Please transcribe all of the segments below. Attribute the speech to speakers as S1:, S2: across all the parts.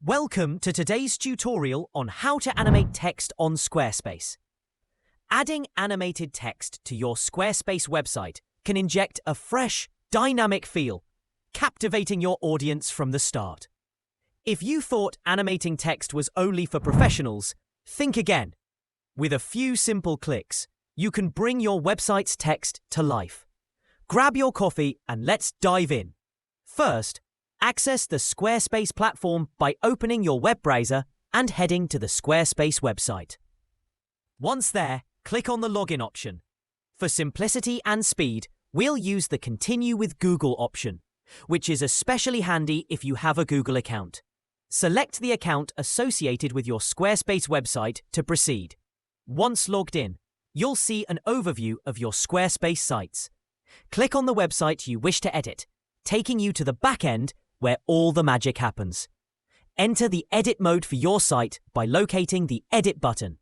S1: Welcome to today's tutorial on how to animate text on Squarespace. Adding animated text to your Squarespace website can inject a fresh, dynamic feel, captivating your audience from the start. If you thought animating text was only for professionals, think again. With a few simple clicks, you can bring your website's text to life. Grab your coffee and let's dive in. First, access the Squarespace platform by opening your web browser and heading to the Squarespace website. Once there, click on the login option. For simplicity and speed, we'll use the Continue with Google option, which is especially handy if you have a Google account. Select the account associated with your Squarespace website to proceed. Once logged in, you'll see an overview of your Squarespace sites. Click on the website you wish to edit, taking you to the back end where all the magic happens. Enter the edit mode for your site by locating the Edit button,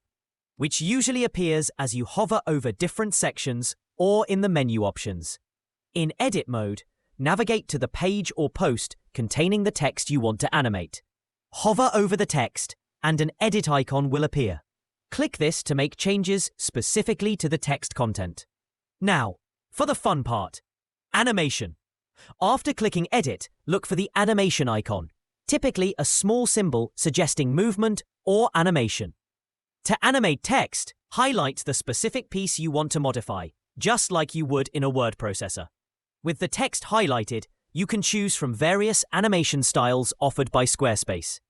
S1: which usually appears as you hover over different sections or in the menu options. In edit mode, navigate to the page or post containing the text you want to animate. Hover over the text and an edit icon will appear. Click this to make changes specifically to the text content. Now, for the fun part, animation. After clicking Edit, look for the animation icon, typically a small symbol suggesting movement or animation. To animate text, highlight the specific piece you want to modify, just like you would in a word processor. With the text highlighted, you can choose from various animation styles offered by Squarespace.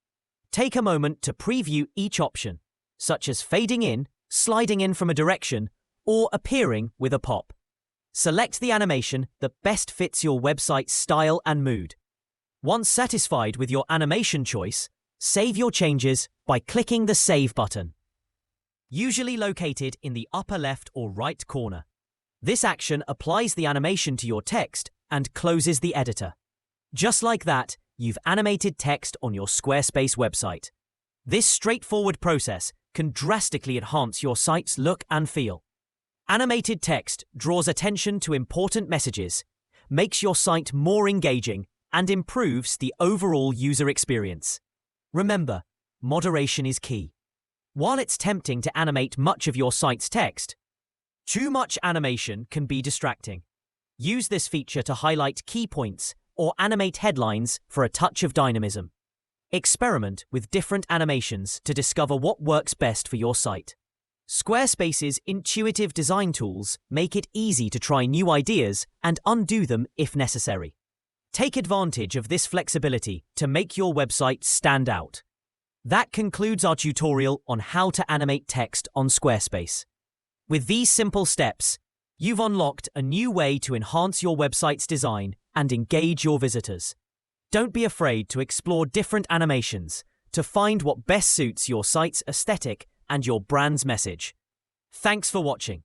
S1: Take a moment to preview each option, such as fading in, sliding in from a direction, or appearing with a pop. Select the animation that best fits your website's style and mood. Once satisfied with your animation choice, save your changes by clicking the Save button, usually located in the upper left or right corner. This action applies the animation to your text and closes the editor. Just like that, you've animated text on your Squarespace website. This straightforward process can drastically enhance your site's look and feel. Animated text draws attention to important messages, makes your site more engaging, and improves the overall user experience. Remember, moderation is key. While it's tempting to animate much of your site's text, too much animation can be distracting. Use this feature to highlight key points or animate headlines for a touch of dynamism. Experiment with different animations to discover what works best for your site. Squarespace's intuitive design tools make it easy to try new ideas and undo them if necessary. Take advantage of this flexibility to make your website stand out. That concludes our tutorial on how to animate text on Squarespace. With these simple steps, you've unlocked a new way to enhance your website's design and engage your visitors. Don't be afraid to explore different animations to find what best suits your site's aesthetic and your brand's message. Thanks for watching.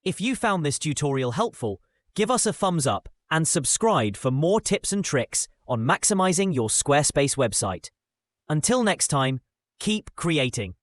S1: If you found this tutorial helpful, give us a thumbs up and subscribe for more tips and tricks on maximizing your Squarespace website. Until next time, keep creating.